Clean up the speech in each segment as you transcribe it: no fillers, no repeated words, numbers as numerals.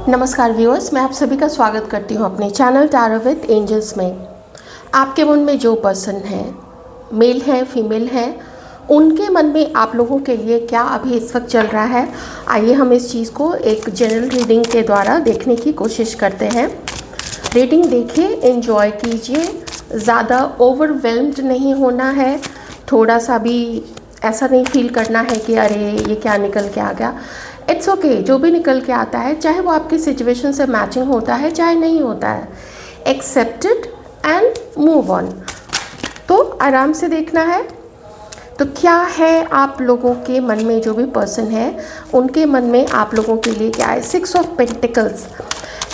नमस्कार व्यूअर्स, मैं आप सभी का स्वागत करती हूं अपने चैनल टैरो विद एंजल्स में। आपके मन में जो पर्सन है, मेल है फीमेल है, उनके मन में आप लोगों के लिए क्या अभी इस वक्त चल रहा है, आइए हम इस चीज़ को एक जनरल रीडिंग के द्वारा देखने की कोशिश करते हैं। रीडिंग देखिए, एंजॉय कीजिए, ज़्यादा ओवरवेल्म्ड नहीं होना है, थोड़ा सा भी ऐसा नहीं फील करना है कि अरे ये क्या निकल के आ गया। इट्स ओके, जो भी निकल के आता है, चाहे वो आपकी सिचुएशन से मैचिंग होता है चाहे नहीं होता है, accept it and move on. तो आराम से देखना है। तो क्या है आप लोगों के मन में, जो भी पर्सन है उनके मन में आप लोगों के लिए क्या है? 6 ऑफ पेंटिकल्स।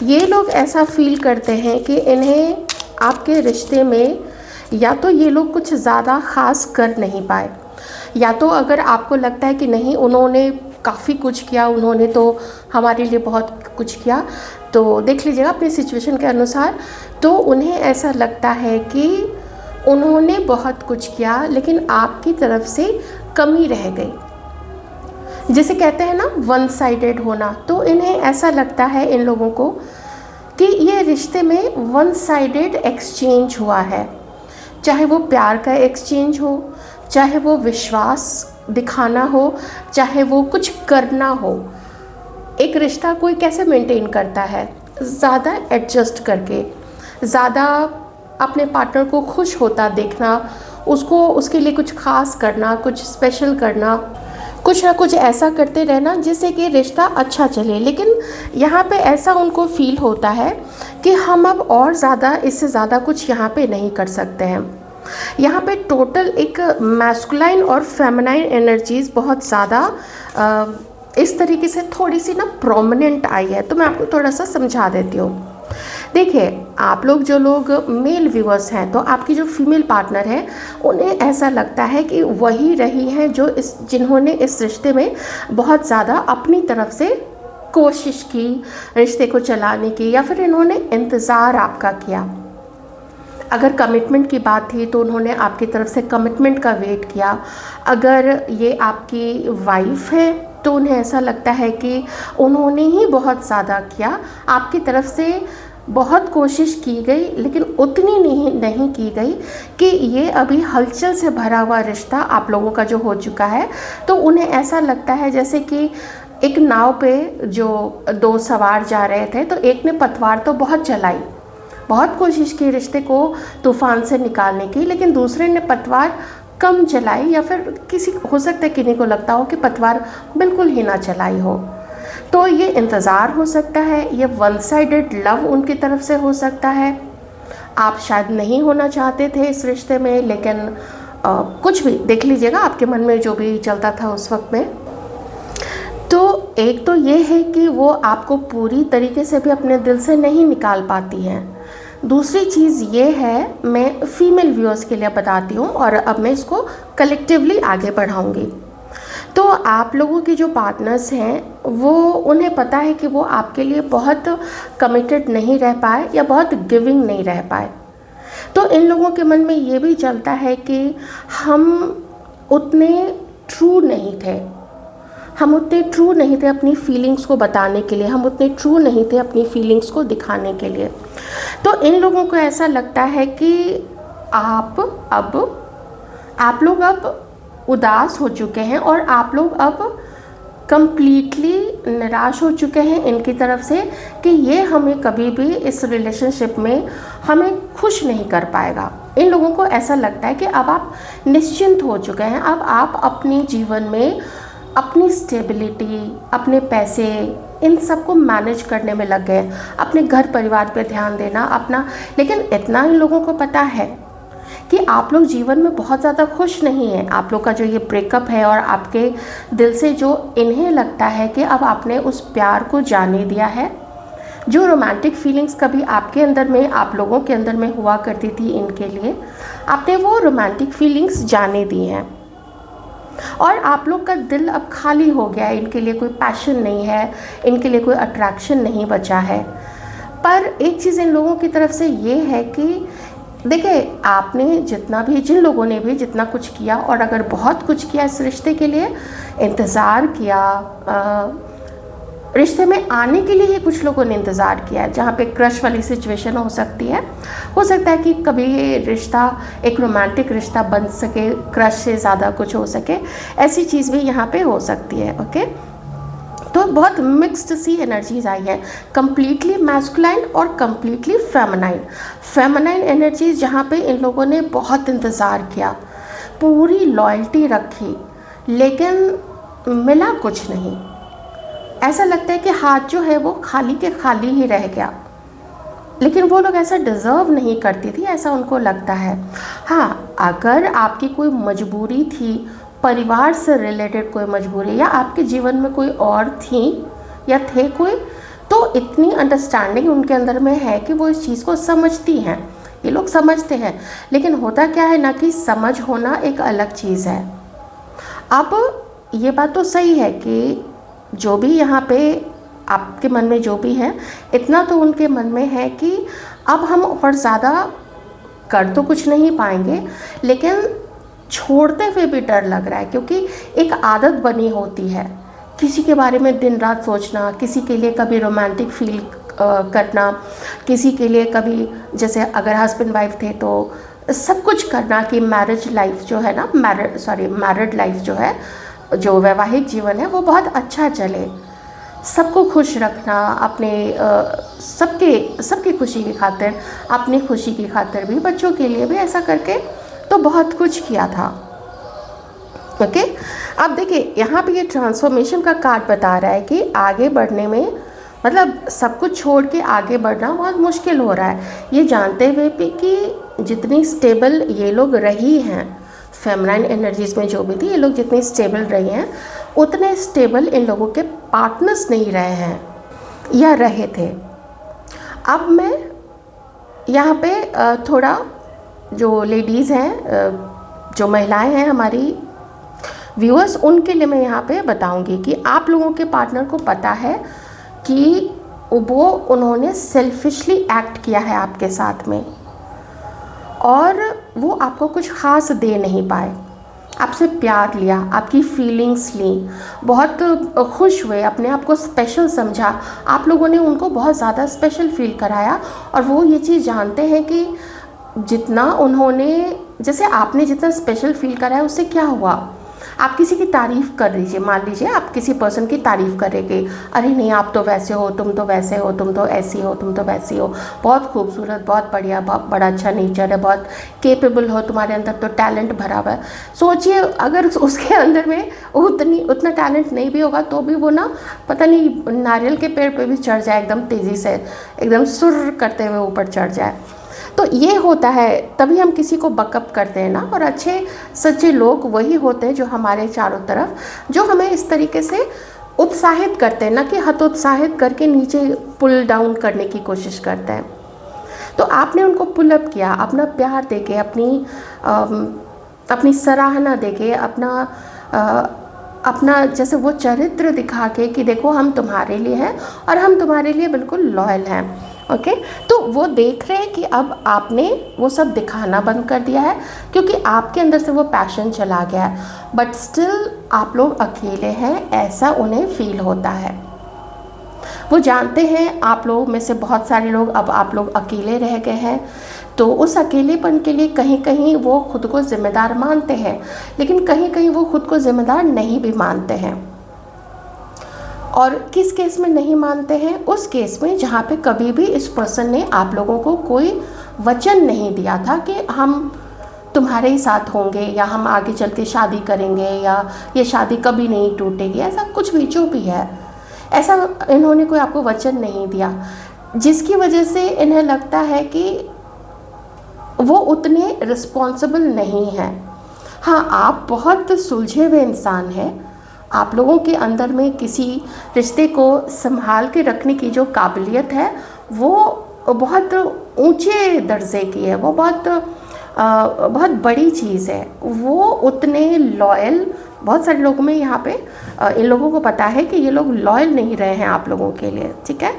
ये लोग ऐसा फील करते हैं कि इन्हें आपके रिश्ते में या तो ये लोग कुछ ज़्यादा ख़ास कर नहीं पाए, या तो अगर आपको लगता है कि नहीं उन्होंने काफ़ी कुछ किया, उन्होंने तो हमारे लिए बहुत कुछ किया, तो देख लीजिएगा अपनी सिचुएशन के अनुसार। तो उन्हें ऐसा लगता है कि उन्होंने बहुत कुछ किया लेकिन आपकी तरफ से कमी रह गई, जिसे कहते हैं ना वन साइडेड होना। तो इन्हें ऐसा लगता है, इन लोगों को, कि ये रिश्ते में वन साइडेड एक्सचेंज हुआ है। चाहे वो प्यार का एक्सचेंज हो, चाहे वो विश्वास दिखाना हो, चाहे वो कुछ करना हो। एक रिश्ता कोई कैसे मेंटेन करता है? ज़्यादा एडजस्ट करके, ज़्यादा अपने पार्टनर को खुश होता देखना, उसको उसके लिए कुछ खास करना, कुछ स्पेशल करना, कुछ ना कुछ ऐसा करते रहना जिससे कि रिश्ता अच्छा चले। लेकिन यहाँ पे ऐसा उनको फील होता है कि हम अब और ज़्यादा, इससे ज़्यादा कुछ यहाँ पे नहीं कर सकते हैं। यहाँ पे टोटल एक मैस्कुलाइन और फेमिनाइन एनर्जीज़ बहुत ज़्यादा इस तरीके से थोड़ी सी ना प्रोमिनेंट आई है। तो मैं आपको थोड़ा सा समझा देती हूँ। देखिए, आप लोग जो लोग मेल व्यूअर्स हैं, तो आपकी जो फीमेल पार्टनर है उन्हें ऐसा लगता है कि वही रही हैं जो जिन्होंने इस रिश्ते में बहुत ज़्यादा अपनी तरफ से कोशिश की रिश्ते को चलाने की, या फिर इन्होंने इंतज़ार आपका किया। अगर कमिटमेंट की बात थी तो उन्होंने आपकी तरफ से कमिटमेंट का वेट किया। अगर ये आपकी वाइफ है तो उन्हें ऐसा लगता है कि उन्होंने ही बहुत ज़्यादा किया, आपकी तरफ से बहुत कोशिश की गई लेकिन उतनी नहीं की गई कि ये अभी हलचल से भरा हुआ रिश्ता आप लोगों का जो हो चुका है। तो उन्हें ऐसा लगता है जैसे कि एक नाव पे जो 2 सवार जा रहे थे, तो एक ने पतवार तो बहुत चलाई, बहुत कोशिश की रिश्ते को तूफान से निकालने की, लेकिन दूसरे ने पतवार कम चलाई, या फिर किसी हो सकता है किन्हीं को लगता हो कि पतवार बिल्कुल ही ना चलाई हो। तो ये इंतज़ार हो सकता है, ये वन साइडेड लव उनकी तरफ से हो सकता है। आप शायद नहीं होना चाहते थे इस रिश्ते में, लेकिन कुछ भी देख लीजिएगा आपके मन में जो भी चलता था उस वक्त में। तो एक तो ये है कि वो आपको पूरी तरीके से भी अपने दिल से नहीं निकाल पाती हैं। दूसरी चीज़ ये है, मैं फीमेल व्यूअर्स के लिए बताती हूँ और अब मैं इसको कलेक्टिवली आगे बढ़ाऊँगी। तो आप लोगों के जो पार्टनर्स हैं वो, उन्हें पता है कि वो आपके लिए बहुत कमिटेड नहीं रह पाए या बहुत गिविंग नहीं रह पाए। तो इन लोगों के मन में ये भी चलता है कि हम उतने ट्रू नहीं थे, हम उतने ट्रू नहीं थे अपनी फीलिंग्स को बताने के लिए, हम उतने ट्रू नहीं थे अपनी फीलिंग्स को दिखाने के लिए। तो इन लोगों को ऐसा लगता है कि आप लोग अब उदास हो चुके हैं और आप लोग अब कंप्लीटली निराश हो चुके हैं इनकी तरफ से कि ये हमें कभी भी इस रिलेशनशिप में हमें खुश नहीं कर पाएगा। इन लोगों को ऐसा लगता है कि अब आप निश्चिंत हो चुके हैं, अब आप अपने जीवन में अपनी स्टेबिलिटी, अपने पैसे, इन सब को मैनेज करने में लग गए, अपने घर परिवार पे ध्यान देना अपना। लेकिन इतना इन लोगों को पता है कि आप लोग जीवन में बहुत ज़्यादा खुश नहीं हैं। आप लोग का जो ये ब्रेकअप है और आपके दिल से जो इन्हें लगता है कि अब आपने उस प्यार को जाने दिया है, जो रोमांटिक फीलिंग्स कभी आपके अंदर में, आप लोगों के अंदर में हुआ करती थी इनके लिए, आपने वो रोमांटिक फीलिंग्स जाने दी हैं और आप लोग का दिल अब खाली हो गया है। इनके लिए कोई पैशन नहीं है, इनके लिए कोई अट्रैक्शन नहीं बचा है। पर एक चीज़ इन लोगों की तरफ से ये है कि देखिए, आपने जितना भी, जिन लोगों ने भी जितना कुछ किया, और अगर बहुत कुछ किया इस रिश्ते के लिए, इंतज़ार किया, रिश्ते में आने के लिए ही कुछ लोगों ने इंतज़ार किया है, जहाँ पे क्रश वाली सिचुएशन हो सकती है। हो सकता है कि कभी ये रिश्ता एक रोमांटिक रिश्ता बन सके, क्रश से ज़्यादा कुछ हो सके, ऐसी चीज़ भी यहाँ पे हो सकती है। ओके, तो बहुत मिक्स्ड सी एनर्जीज आई है, कम्प्लीटली मैस्कुलाइन और कम्प्लीटली फेमिनाइन। फेमिनाइन एनर्जीज जहाँ पे इन लोगों ने बहुत इंतज़ार किया, पूरी लॉयल्टी रखी, लेकिन मिला कुछ नहीं। ऐसा लगता है कि हाथ जो है वो खाली के खाली ही रह गया, लेकिन वो लोग ऐसा डिज़र्व नहीं करती थी, ऐसा उनको लगता है। हाँ, अगर आपकी कोई मजबूरी थी, परिवार से रिलेटेड कोई मजबूरी, या आपके जीवन में कोई और थी या थे कोई, तो इतनी अंडरस्टैंडिंग उनके अंदर में है कि वो इस चीज़ को समझती हैं, ये लोग समझते हैं। लेकिन होता क्या है ना कि समझ होना एक अलग चीज़ है। अब ये बात तो सही है कि जो भी यहाँ पे आपके मन में जो भी है, इतना तो उनके मन में है कि अब हम और ज़्यादा कर तो कुछ नहीं पाएंगे, लेकिन छोड़ते हुए भी डर लग रहा है, क्योंकि एक आदत बनी होती है किसी के बारे में दिन रात सोचना, किसी के लिए कभी रोमांटिक फील करना, किसी के लिए कभी, जैसे अगर हस्बैंड वाइफ थे तो सब कुछ करना कि मैरिज लाइफ जो है ना, मैरिड लाइफ जो है, जो वैवाहिक जीवन है वो बहुत अच्छा चले, सबको खुश रखना, अपने सबकी खुशी की खातिर, अपनी खुशी की खातिर भी, बच्चों के लिए भी, ऐसा करके तो बहुत कुछ किया था। ओके, अब देखिए यहाँ पे ये ट्रांसफॉर्मेशन का कार्ड बता रहा है कि आगे बढ़ने में, मतलब सब कुछ छोड़ के आगे बढ़ना बहुत मुश्किल हो रहा है, ये जानते हुए भी कि जितनी स्टेबल ये लोग रही हैं, फेमिनाइन एनर्जीज में जो भी थी, ये लोग जितनी स्टेबल रही हैं, उतने स्टेबल इन लोगों के पार्टनर्स नहीं रहे हैं या रहे थे। अब मैं यहाँ पे थोड़ा जो लेडीज़ हैं, जो महिलाएं हैं हमारी व्यूअर्स, उनके लिए मैं यहाँ पे बताऊँगी कि आप लोगों के पार्टनर को पता है कि उन्होंने सेल्फिशली एक्ट किया है आपके साथ में, और वो आपको कुछ ख़ास दे नहीं पाए, आपसे प्यार लिया, आपकी फीलिंग्स ली, बहुत खुश हुए, अपने आप को स्पेशल समझा, आप लोगों ने उनको बहुत ज़्यादा स्पेशल फील कराया, और वो ये चीज़ जानते हैं कि जितना उन्होंने, जैसे आपने जितना स्पेशल फील कराया, उससे क्या हुआ, आप किसी की तारीफ़ कर लीजिए, मान लीजिए आप किसी पर्सन की तारीफ़ करेंगे, अरे नहीं आप तो वैसे हो, तुम तो वैसे हो, तुम तो ऐसी हो, तुम तो वैसी हो, बहुत खूबसूरत, बहुत बढ़िया, बहुत बड़ा अच्छा नेचर है, बहुत केपेबल हो, तुम्हारे अंदर तो टैलेंट भरा हुआ है। सोचिए अगर उसके अंदर में उतना टैलेंट नहीं भी होगा, तो भी वो ना पता नहीं नारियल के पेड़ पे भी चढ़ जाए, एकदम तेज़ी से, एकदम सुर करते हुए ऊपर चढ़ जाए। तो ये होता है, तभी हम किसी को बकअप करते हैं ना, और अच्छे सच्चे लोग वही होते हैं जो हमारे चारों तरफ, जो हमें इस तरीके से उत्साहित करते हैं, ना कि हतोत्साहित करके नीचे पुल डाउन करने की कोशिश करते हैं। तो आपने उनको पुल अप किया, अपना प्यार देके, अपनी सराहना देके, अपना जैसे वो चरित्र दिखा के कि देखो हम तुम्हारे लिए हैं और हम तुम्हारे लिए बिल्कुल लॉयल हैं। ओके, तो वो देख रहे हैं कि अब आपने वो सब दिखाना बंद कर दिया है, क्योंकि आपके अंदर से वो पैशन चला गया है, बट स्टिल आप लोग अकेले हैं, ऐसा उन्हें फील होता है। वो जानते हैं आप लोगों में से बहुत सारे लोग, अब आप लोग अकेले रह गए हैं, तो उस अकेलेपन के लिए कहीं कहीं वो खुद को ज़िम्मेदार मानते हैं, लेकिन कहीं कहीं वो खुद को ज़िम्मेदार नहीं भी मानते हैं। और किस केस में नहीं मानते हैं? उस केस में जहाँ पे कभी भी इस पर्सन ने आप लोगों को कोई वचन नहीं दिया था कि हम तुम्हारे ही साथ होंगे, या हम आगे चल के शादी करेंगे, या ये शादी कभी नहीं टूटेगी, ऐसा कुछ भी जो भी है, ऐसा इन्होंने कोई आपको वचन नहीं दिया, जिसकी वजह से इन्हें लगता है कि वो उतने रिस्पॉन्सिबल नहीं हैं। हाँ, आप बहुत सुलझे हुए इंसान हैं, आप लोगों के अंदर में किसी रिश्ते को संभाल के रखने की जो काबिलियत है वो बहुत ऊंचे दर्जे की है, वो बहुत बड़ी चीज़ है। वो उतने लॉयल, बहुत सारे लोगों में यहाँ पे इन लोगों को पता है कि ये लोग लॉयल नहीं रहे हैं आप लोगों के लिए, ठीक है,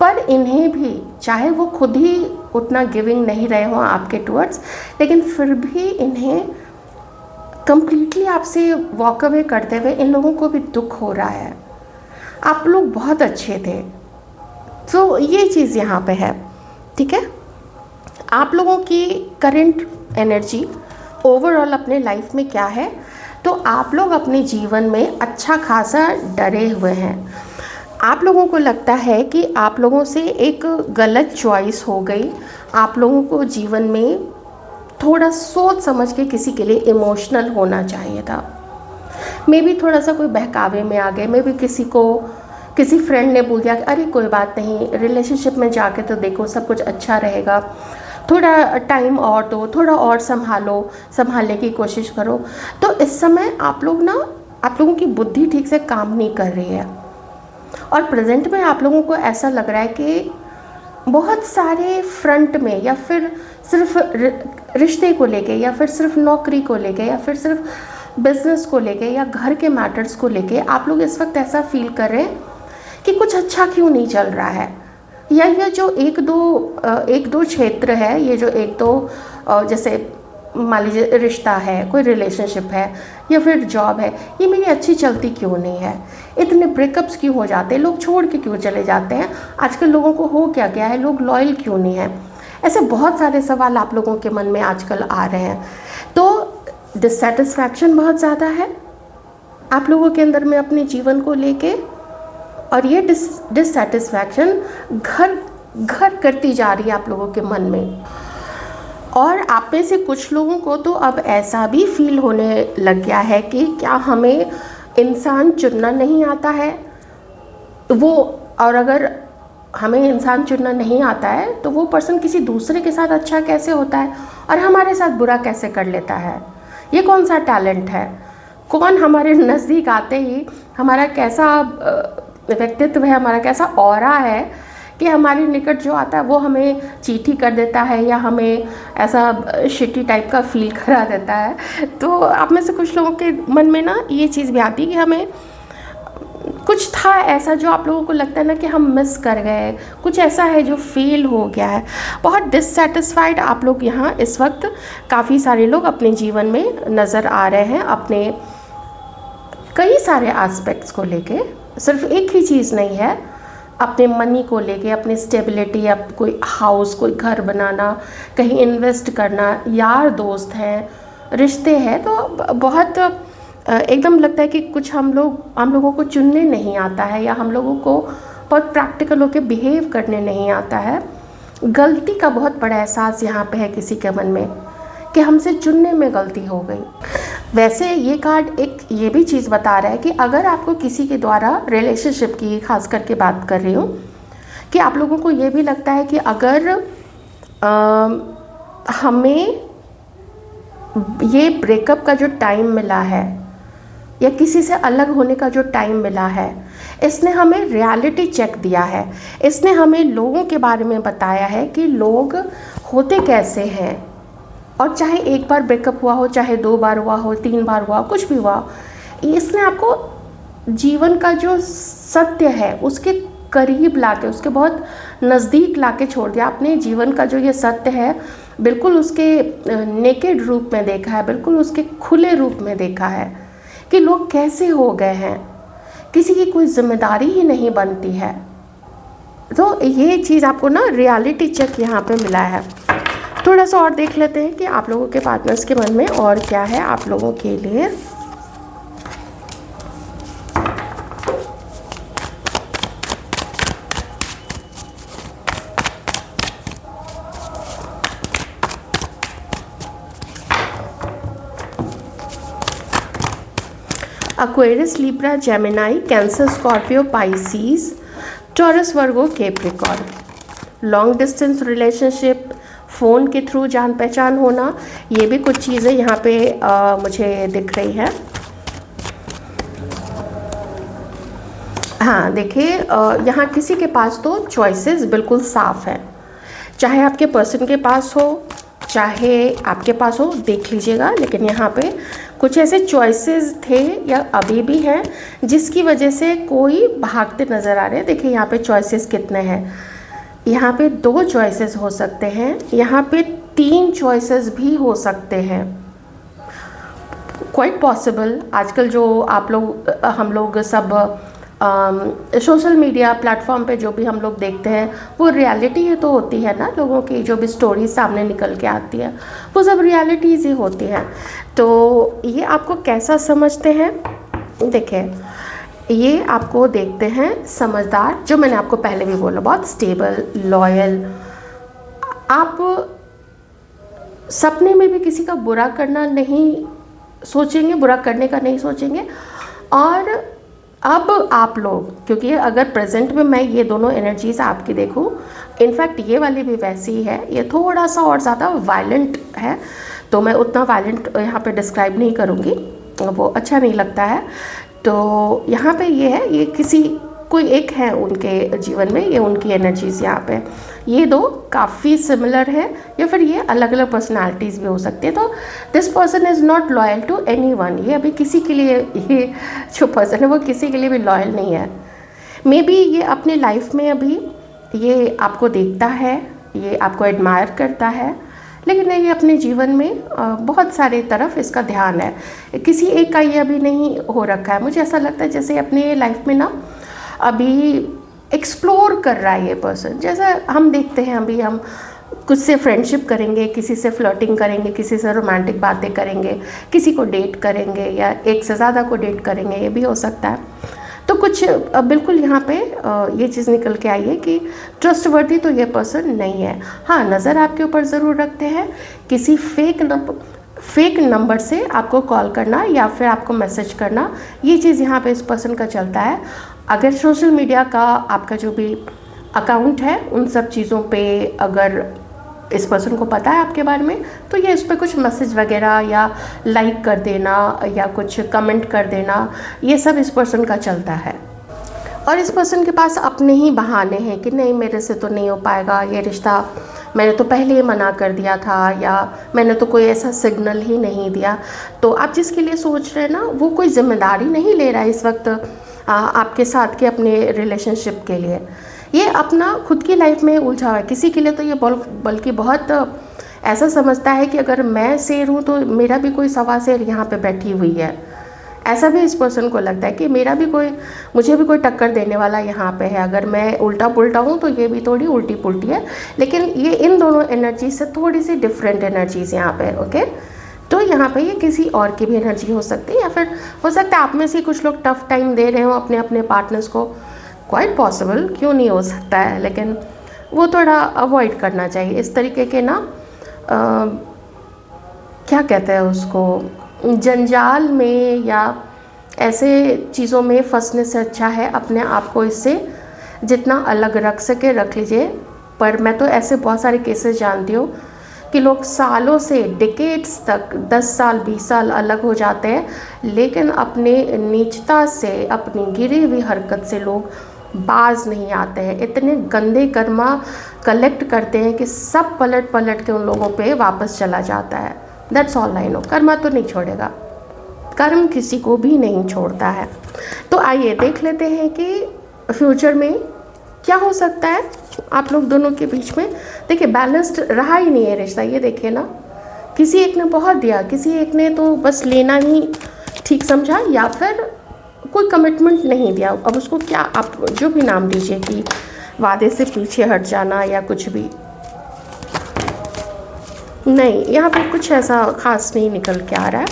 पर इन्हें भी, चाहे वो खुद ही उतना गिविंग नहीं रहे हों आपके टुवर्ड्स, लेकिन फिर भी इन्हें कंप्लीटली आपसे वॉक अवे करते हुए इन लोगों को भी दुख हो रहा है। आप लोग बहुत अच्छे थे। तो ये चीज़ यहाँ पे है, ठीक है। आप लोगों की करंट एनर्जी ओवरऑल अपने लाइफ में क्या है, तो आप लोग अपने जीवन में अच्छा खासा डरे हुए हैं। आप लोगों को लगता है कि आप लोगों से एक गलत चॉइस हो गई। आप लोगों को जीवन में थोड़ा सोच समझ के किसी के लिए इमोशनल होना चाहिए था। मे बी थोड़ा सा कोई बहकावे में आ गए, मे बी किसी फ्रेंड ने बोल दिया कि अरे कोई बात नहीं, रिलेशनशिप में जाके तो देखो सब कुछ अच्छा रहेगा, थोड़ा टाइम और दो, थोड़ा और संभालने की कोशिश करो। तो इस समय आप लोगों की बुद्धि ठीक से काम नहीं कर रही है, और प्रेजेंट में आप लोगों को ऐसा लग रहा है कि बहुत सारे फ्रंट में, या फिर सिर्फ रिश्ते को लेके, या फिर सिर्फ नौकरी को लेके, या फिर सिर्फ बिजनेस को लेके, या घर के मैटर्स को लेके आप लोग इस वक्त ऐसा फील कर रहे हैं कि कुछ अच्छा क्यों नहीं चल रहा है। या ये जो एक दो क्षेत्र है, ये जो एक दो जैसे मान लीजिए रिश्ता है, कोई रिलेशनशिप है, या फिर जॉब है, ये मेरी अच्छी चलती क्यों नहीं है, इतने ब्रेकअप्स क्यों हो जाते हैं, लोग छोड़ के क्यों चले जाते हैं, आजकल लोगों को हो क्या गया है, लोग लॉयल क्यों नहीं है। ऐसे बहुत सारे सवाल आप लोगों के मन में आजकल आ रहे हैं। तो डिससेटिस्फैक्शन बहुत ज़्यादा है आप लोगों के अंदर में अपने जीवन को लेके, और ये डिससेटिस्फैक्शन घर करती जा रही है आप लोगों के मन में। और आप में से कुछ लोगों को तो अब ऐसा भी फील होने लग गया है कि क्या हमें इंसान चुनना नहीं आता है वो, और अगर हमें इंसान चुनना नहीं आता है तो वो पर्सन किसी दूसरे के साथ अच्छा कैसे होता है और हमारे साथ बुरा कैसे कर लेता है। ये कौन सा टैलेंट है, कौन हमारे नज़दीक आते ही हमारा कैसा व्यक्तित्व है, हमारा कैसा ऑरा है कि हमारे निकट जो आता है वो हमें चीटी कर देता है, या हमें ऐसा शिटी टाइप का फील करा देता है। तो आप में से कुछ लोगों के मन में ना ये चीज़ भी आती है कि हमें कुछ था ऐसा जो आप लोगों को लगता है ना कि हम मिस कर गए, कुछ ऐसा है जो फेल हो गया है। बहुत डिससेटिस्फाइड आप लोग यहाँ इस वक्त काफ़ी सारे लोग अपने जीवन में नज़र आ रहे हैं, अपने कई सारे एस्पेक्ट्स को लेके, सिर्फ एक ही चीज़ नहीं है, अपने मनी को लेके, अपने स्टेबिलिटी, अब कोई हाउस, कोई घर बनाना, कहीं इन्वेस्ट करना, यार दोस्त हैं, रिश्ते हैं। तो बहुत एकदम लगता है कि कुछ हम लोगों को चुनने नहीं आता है, या हम लोगों को बहुत प्रैक्टिकल होकर बिहेव करने नहीं आता है। गलती का बहुत बड़ा एहसास यहाँ पे है किसी के मन में कि हमसे चुनने में गलती हो गई। वैसे ये कार्ड एक ये भी चीज़ बता रहा है कि अगर आपको किसी के द्वारा, रिलेशनशिप की खास करके बात कर रही हूँ, कि आप लोगों को ये भी लगता है कि अगर हमें ये ब्रेकअप का जो टाइम मिला है, या किसी से अलग होने का जो टाइम मिला है, इसने हमें रियलिटी चेक दिया है, इसने हमें लोगों के बारे में बताया है कि लोग होते कैसे हैं। और चाहे एक बार ब्रेकअप हुआ हो, चाहे 2 बार हुआ हो, 3 बार हुआ, कुछ भी हुआ, इसने आपको जीवन का जो सत्य है उसके करीब लाके, उसके बहुत नज़दीक लाके छोड़ दिया। आपने जीवन का जो ये सत्य है बिल्कुल उसके नेकेड रूप में देखा है, बिल्कुल उसके खुले रूप में देखा है कि लोग कैसे हो गए हैं, किसी की कोई जिम्मेदारी ही नहीं बनती है। तो ये चीज़ आपको ना रियलिटी चेक यहाँ पे मिला है। थोड़ा सा और देख लेते हैं कि आप लोगों के पार्टनर्स के मन में और क्या है आप लोगों के लिए। Aquarius, Libra, Gemini, Cancer, Scorpio, Pisces, Taurus, Virgo, Capricorn. Long distance relationship, phone के थ्रू जान पहचान होना, ये भी कुछ चीज़ें यहाँ पे मुझे दिख रही है। हाँ देखिए, यहाँ किसी के पास तो चॉइसेस बिल्कुल साफ है, चाहे आपके पर्सन के पास हो चाहे आपके पास हो, देख लीजिएगा। लेकिन यहाँ पे कुछ ऐसे चॉइसेस थे या अभी भी हैं जिसकी वजह से कोई भागते नज़र आ रहे हैं। देखिए यहाँ पे चॉइसेस कितने हैं, यहाँ पे 2 चॉइसेस हो सकते हैं, यहाँ पे 3 चॉइसेस भी हो सकते हैं, क्वाइट पॉसिबल। आजकल जो हम लोग सब सोशल मीडिया प्लेटफॉर्म पे जो भी हम लोग देखते हैं वो रियलिटी ही तो होती है ना, लोगों की जो भी स्टोरी सामने निकल के आती है वो सब रियलिटीज़ ही होती हैं। तो ये आपको कैसा समझते हैं, देखिए ये आपको देखते हैं समझदार, जो मैंने आपको पहले भी बोला, बहुत स्टेबल, लॉयल। आप सपने में भी किसी का बुरा करना नहीं सोचेंगे, बुरा करने का नहीं सोचेंगे। और अब आप लोग, क्योंकि अगर प्रेजेंट में मैं ये दोनों एनर्जीज आपकी देखूं, इनफैक्ट ये वाली भी वैसी ही है, ये थोड़ा सा और ज़्यादा वायलेंट है, तो मैं उतना वायलेंट यहाँ पे डिस्क्राइब नहीं करूँगी, वो अच्छा नहीं लगता है। तो यहाँ पे ये है, ये किसी कोई एक है उनके जीवन में, ये उनकी एनर्जीज यहाँ पे, ये दो काफ़ी सिमिलर है, या फिर ये अलग अलग पर्सनालिटीज़ भी हो सकती है। तो this person is not loyal to anyone, ये अभी किसी के लिए, ये जो पर्सन है वो किसी के लिए भी लॉयल नहीं है। मे बी ये अपनी लाइफ में अभी ये आपको देखता है, ये आपको एडमायर करता है, लेकिन ये अपने जीवन में बहुत सारे तरफ इसका ध्यान है, किसी एक का ये अभी नहीं हो रखा है। मुझे ऐसा लगता है जैसे अपने लाइफ में ना अभी एक्सप्लोर कर रहा है ये पर्सन। जैसा हम देखते हैं अभी हम कुछ से फ्रेंडशिप करेंगे, किसी से फ्लर्टिंग करेंगे, किसी से रोमांटिक बातें करेंगे, किसी को डेट करेंगे या एक से ज़्यादा को डेट करेंगे, ये भी हो सकता है। तो कुछ बिल्कुल यहाँ पे ये चीज़ निकल के आई है कि ट्रस्टवर्दी तो ये पर्सन नहीं है। हाँ, नज़र आपके ऊपर ज़रूर रखते हैं, किसी फेक नंबर से आपको कॉल करना या फिर आपको मैसेज करना, ये चीज़ यहाँ पे इस पर्सन का चलता है। अगर सोशल मीडिया का आपका जो भी अकाउंट है उन सब चीज़ों पे अगर इस पर्सन को पता है आपके बारे में, तो ये इस पर कुछ मैसेज वगैरह या लाइक कर देना या कुछ कमेंट कर देना, ये सब इस पर्सन का चलता है। और इस पर्सन के पास अपने ही बहाने हैं कि नहीं, मेरे से तो नहीं हो पाएगा ये रिश्ता, मैंने तो पहले ही मना कर दिया था, या मैंने तो कोई ऐसा सिग्नल ही नहीं दिया। तो आप जिसके लिए सोच रहे हैं ना, वो कोई जिम्मेदारी नहीं ले रहा है इस वक्त आपके साथ के अपने रिलेशनशिप के लिए। ये अपना खुद की लाइफ में उलझा हुआ है। किसी के लिए तो ये बल्कि बहुत ऐसा समझता है कि अगर मैं शेर हूँ तो मेरा भी कोई सवा शेर यहाँ पे बैठी हुई है। ऐसा भी इस पर्सन को लगता है कि मुझे भी कोई टक्कर देने वाला यहाँ पे है। अगर मैं उल्टा पुल्टा हूँ तो ये भी थोड़ी उल्टी पुल्टी है। लेकिन ये इन दोनों एनर्जी से थोड़ी सी डिफरेंट एनर्जीज यहाँ पे, ओके। तो यहाँ पे ये किसी और की भी एनर्जी हो सकती है, या फिर हो सकता है आप में से कुछ लोग टफ टाइम दे रहे हो अपने अपने पार्टनर्स को। क्वाइट पॉसिबल, क्यों नहीं हो सकता है, लेकिन वो थोड़ा अवॉइड करना चाहिए इस तरीके के ना क्या कहते हैं उसको, जंजाल में या ऐसे चीज़ों में फंसने से अच्छा है अपने आप को इससे जितना अलग रख सके रख लीजिए। पर मैं तो ऐसे बहुत सारे केसेस जानती हूँ कि लोग सालों से, डिकेड्स तक, 10 साल 20 साल अलग हो जाते हैं, लेकिन अपने नीचता से, अपनी गिरी हुई हरकत से लोग बाज नहीं आते हैं। इतने गंदे कर्मा कलेक्ट करते हैं कि सब पलट पलट के उन लोगों पे वापस चला जाता है। That's all I know. Karma तो नहीं छोड़ेगा, कर्म किसी को भी नहीं छोड़ता है। तो आइए देख लेते हैं कि फ्यूचर में क्या हो सकता है आप लोग दोनों के बीच में। देखिए, बैलेंस्ड रहा ही नहीं है रिश्ता। ये देखिए ना, किसी एक ने बहुत दिया, किसी एक ने तो बस लेना ही ठीक समझा, या फिर कोई कमिटमेंट नहीं दिया। अब उसको क्या आप जो भी नाम दीजिए, कि वादे से पीछे हट जाना या कुछ भी नहीं, यहाँ पर कुछ ऐसा ख़ास नहीं निकल के आ रहा है।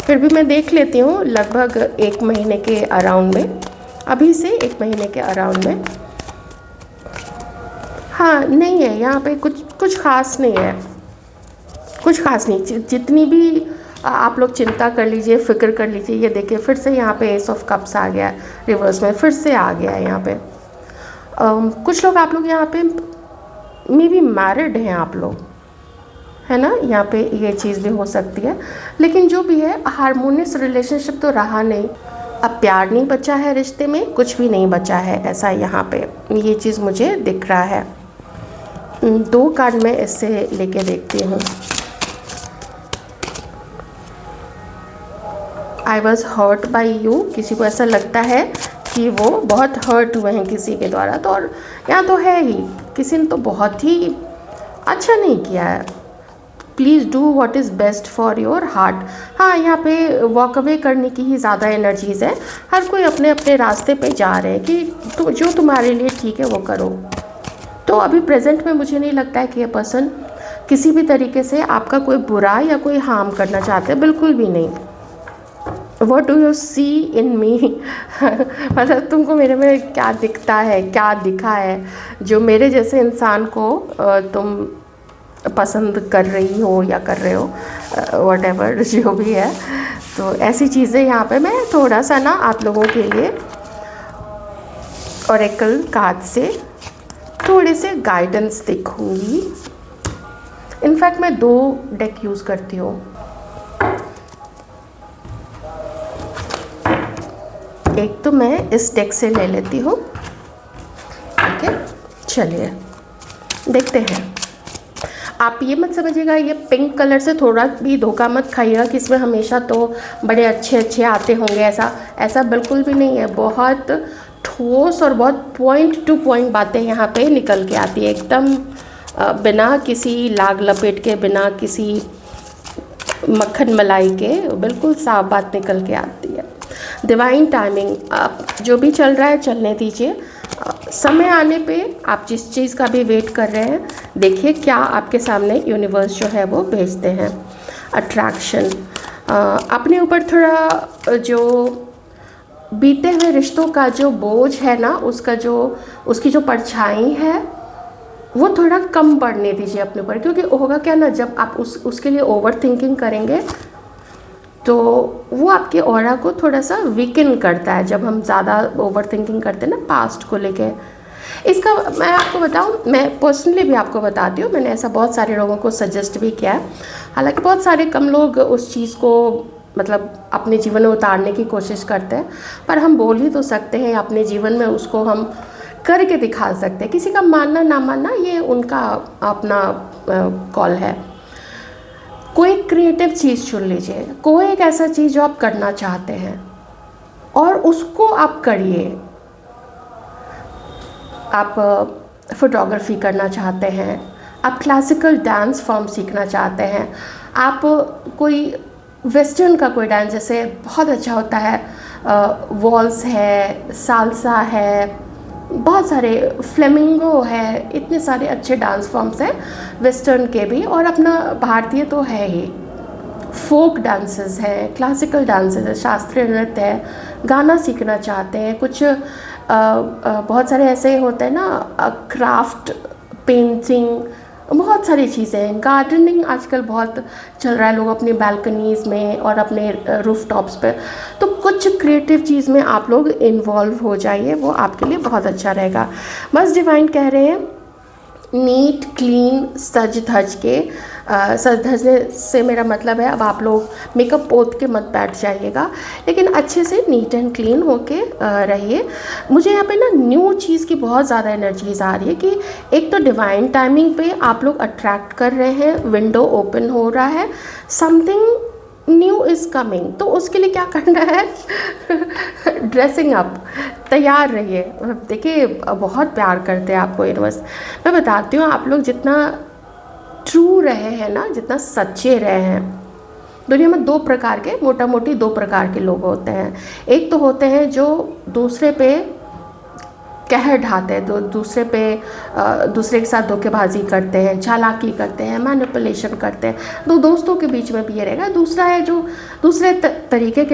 फिर भी मैं देख लेती हूँ लगभग 1 महीने के अराउंड में, अभी से 1 महीने के अराउंड में। हाँ, नहीं है यहाँ पे कुछ ख़ास नहीं है, कुछ ख़ास नहीं। जितनी भी आप लोग चिंता कर लीजिए, फिक्र कर लीजिए, ये देखिए फिर से यहाँ पे एस ऑफ कप्स आ गया रिवर्स में, फिर से आ गया है यहाँ पे। कुछ लोग आप लोग यहाँ पे मे बी मैरिड हैं आप लोग, है ना, यहाँ पे ये चीज़ भी हो सकती है। लेकिन जो भी है, हारमोनियस रिलेशनशिप तो रहा नहीं। अब प्यार नहीं बचा है रिश्ते में, कुछ भी नहीं बचा है, ऐसा यहाँ पे ये चीज़ मुझे दिख रहा है। 2 कार्ड मैं इससे लेके देखती हूँ। I was hurt by you, किसी को ऐसा लगता है कि वो बहुत हर्ट हुए हैं किसी के द्वारा। तो और यहाँ तो है ही, किसी ने तो बहुत ही अच्छा नहीं किया है, please do what is best for your heart. हाँ, यहाँ पे वॉक अवे करने की ही ज़्यादा एनर्जीज़ है। हर कोई अपने अपने रास्ते पे जा रहे हैं कि तो जो तुम्हारे लिए ठीक है वो करो। तो अभी प्रेजेंट में मुझे नहीं लगता है कि ये पर्सन किसी भी तरीके से आपका कोई बुरा या कोई हार्म करना चाहते हैं, बिल्कुल भी नहीं। What do you see in me? मतलब तुमको मेरे में क्या दिखता है, क्या दिखा है जो मेरे जैसे इंसान को तुम पसंद कर रही हो या कर रहे हो, whatever जो भी है। तो ऐसी चीज़ें यहाँ पे मैं थोड़ा सा ना आप लोगों के लिए ओरेकल कार्ड से थोड़े से गाइडेंस देखूँगी। इनफैक्ट मैं 2 डेक यूज़ करती हूँ। एक तो मैं इस डेक से ले लेती हूँ। ओके, चलिए देखते हैं। आप ये मत समझिएगा, ये पिंक कलर से थोड़ा भी धोखा मत खाइएगा कि इसमें हमेशा तो बड़े अच्छे अच्छे आते होंगे, ऐसा बिल्कुल भी नहीं है। बहुत ठोस और बहुत पॉइंट टू पॉइंट बातें यहाँ पे निकल के आती है, एकदम बिना किसी लाग लपेट के, बिना किसी मक्खन मलाई के, बिल्कुल साफ बात निकल के आती है। डिवाइन टाइमिंग, आप जो भी चल रहा है चलने दीजिए। समय आने पे आप जिस चीज़ का भी वेट कर रहे हैं, देखिए क्या आपके सामने यूनिवर्स जो है वो भेजते हैं। अट्रैक्शन, अपने ऊपर थोड़ा जो बीते हुए रिश्तों का जो बोझ है ना, उसकी जो परछाई है वो थोड़ा कम पड़ने दीजिए अपने ऊपर। क्योंकि होगा क्या ना, जब आप उसके लिए ओवर थिंकिंग करेंगे तो वो आपके ऑरा को थोड़ा सा वीकन करता है। जब हम ज़्यादा ओवर थिंकिंग करते हैं ना पास्ट को लेके, इसका मैं आपको बताऊं, मैं पर्सनली भी आपको बताती हूँ, मैंने ऐसा बहुत सारे लोगों को सजेस्ट भी किया है। हालांकि बहुत सारे कम लोग उस चीज़ को मतलब अपने जीवन में उतारने की कोशिश करते हैं, पर हम बोल ही तो सकते हैं, अपने जीवन में उसको हम करके दिखा सकते हैं। किसी का मानना ना मानना ये उनका अपना कॉल है। कोई क्रिएटिव चीज़ चुन लीजिए, कोई एक ऐसा चीज़ जो आप करना चाहते हैं और उसको आप करिए। आप फोटोग्राफी करना चाहते हैं, आप क्लासिकल डांस फॉर्म सीखना चाहते हैं, आप कोई वेस्टर्न का कोई डांस, जैसे बहुत अच्छा होता है वॉल्स है, साल्सा है, बहुत सारे फ्लेमिंगो है, इतने सारे अच्छे डांस फॉर्म्स हैं वेस्टर्न के भी, और अपना भारतीय तो है ही। फोक डांसेस हैं, क्लासिकल डांसेस है, शास्त्रीय नृत्य है, गाना सीखना चाहते हैं, कुछ बहुत सारे ऐसे होते हैं ना, क्राफ्ट, पेंटिंग, बहुत सारी चीज़ें हैं। गार्डनिंग आजकल बहुत चल रहा है, लोग अपनी बालकनीज़ में और अपने रूफ टॉप्स पे। तो कुछ क्रिएटिव चीज़ में आप लोग इन्वॉल्व हो जाइए, वो आपके लिए बहुत अच्छा रहेगा। बस डिवाइन कह रहे हैं नीट क्लीन सज धज के, सज धजने से मेरा मतलब है अब आप लोग मेकअप पोत के मत बैठ जाइएगा, लेकिन अच्छे से नीट एंड क्लीन होके रहिए। मुझे यहाँ पे ना न्यू चीज़ की बहुत ज़्यादा एनर्जीज आ रही है कि एक तो डिवाइन टाइमिंग पे आप लोग अट्रैक्ट कर रहे हैं, विंडो ओपन हो रहा है, समथिंग न्यू इज़ कमिंग। तो उसके लिए क्या करना है ड्रेसिंग अप, तैयार रहिए। देखिए बहुत प्यार करते हैं आपको यूनिवर्स। मैं बताती हूँ, आप लोग जितना ट्रू रहे हैं ना, जितना सच्चे रहे हैं, दुनिया में 2 प्रकार के, मोटा मोटी 2 प्रकार के लोग होते हैं। एक तो होते हैं जो दूसरे पे कहर ढाते हैं, दूसरे के साथ धोखेबाजी करते हैं, चालाकी करते हैं, मैनिपुलेशन करते हैं। 2 दोस्तों के बीच में भी ये रहेगा। दूसरा है जो दूसरे तरीके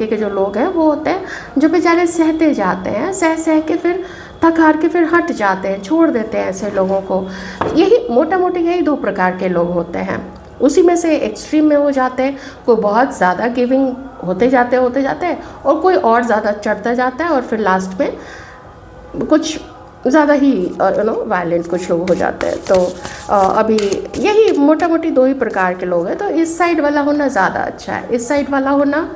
के जो लोग हैं, वो होते हैं जो बेचारे सहते जाते हैं, सह के फिर थक हार के फिर हट जाते हैं, छोड़ देते हैं ऐसे लोगों को। यही मोटा मोटी यही 2 प्रकार के लोग होते हैं। उसी में से एक्सट्रीम में हो जाते हैं, कोई बहुत ज़्यादा गिविंग होते जाते हैं और कोई और ज़्यादा चढ़ता जाता है और फिर लास्ट में कुछ ज़्यादा ही वायलेंट कुछ लोग हो जाते हैं। तो अभी यही मोटा मोटी 2 ही प्रकार के लोग हैं। तो इस साइड वाला होना ज़्यादा अच्छा है। इस साइड वाला होना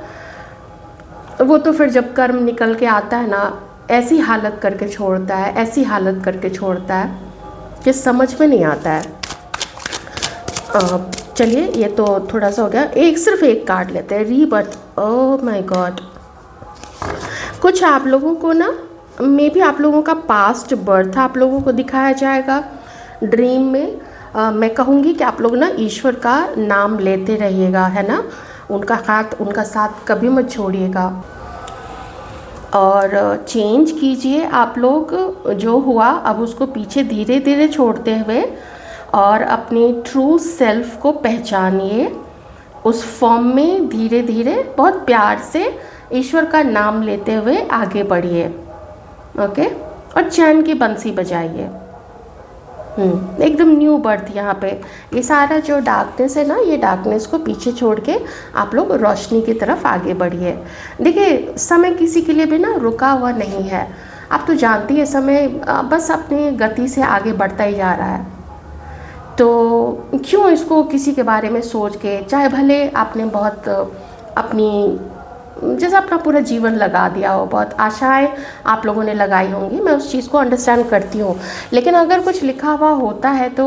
वो तो फिर जब कर्म निकल के आता है ना, ऐसी हालत करके छोड़ता है कि समझ में नहीं आता है। चलिए ये तो थोड़ा सा हो गया। सिर्फ एक कार्ड लेते हैं, रीबर्थ। ओह माय गॉड, कुछ आप लोगों को ना, मे बी आप लोगों का पास्ट बर्थ आप लोगों को दिखाया जाएगा ड्रीम में। मैं कहूँगी कि आप लोग ना ईश्वर का नाम लेते रहिएगा, है ना, उनका साथ कभी मत छोड़िएगा और चेंज कीजिए आप लोग। जो हुआ अब उसको पीछे धीरे धीरे छोड़ते हुए और अपनी ट्रू सेल्फ को पहचानिए, उस फॉर्म में धीरे धीरे बहुत प्यार से ईश्वर का नाम लेते हुए आगे बढ़िए। ओके, और चैन की बंसी बजाइए। एकदम न्यू बर्थ यहाँ पे। ये सारा जो डार्कनेस है ना, ये डार्कनेस को पीछे छोड़ के आप लोग रोशनी की तरफ आगे बढ़िए। देखिए, समय किसी के लिए भी ना रुका हुआ नहीं है। आप तो जानती है समय बस अपनी गति से आगे बढ़ता ही जा रहा है। तो क्यों इसको किसी के बारे में सोच के, चाहे भले आपने बहुत अपनी जैसे अपना पूरा जीवन लगा दिया हो, बहुत आशाएं आप लोगों ने लगाई होंगी, मैं उस चीज़ को अंडरस्टैंड करती हूँ, लेकिन अगर कुछ लिखा हुआ होता है तो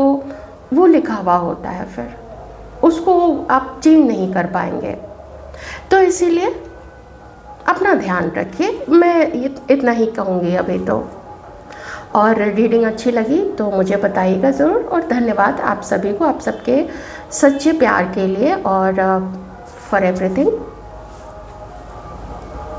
वो लिखा हुआ होता है, फिर उसको आप चेंज नहीं कर पाएंगे। तो इसीलिए अपना ध्यान रखिए, मैं इतना ही कहूँगी अभी तो। और रीडिंग अच्छी लगी तो मुझे बताइएगा ज़रूर, और धन्यवाद आप सभी को, आप सबके सच्चे प्यार के लिए और फॉर एवरीथिंग।